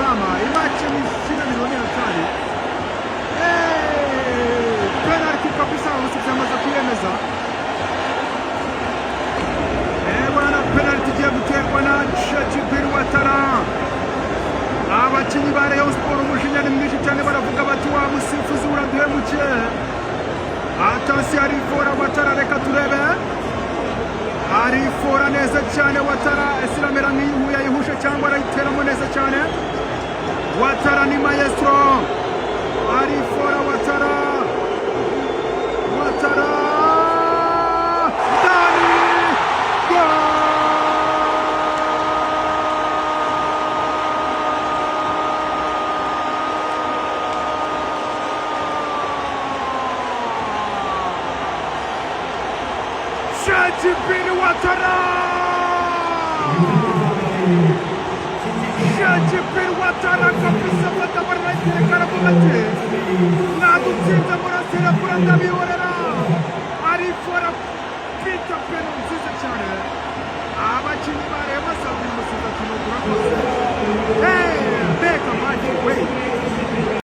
salama, imache ni shida milioni hatari. Penalty kabisa usikiamaza kuyemeza. Bwana penalty igiye guterwa na Djibril Ouattara. Abakinnyi ba Rayon Sport umujinya ni mwinshi cyane baravuga bati wa musifuzi uraduhemukiye. Attention arifora Ouattara, reka turebe. Arifora neza cyane Ouattara, ese iramera nk'iyihuye yayihushe cyangwa arayiteramo neza cyane. Ouattara ni maestro. Arifora Ouattara. Ouattara. Dani. Gol! Djibril Ouattara! Djibril Ouattara kabisa batabarayekana mugati. Nadutsinze murasira kurandabihorera. Arifora kwita peno nziza cyane.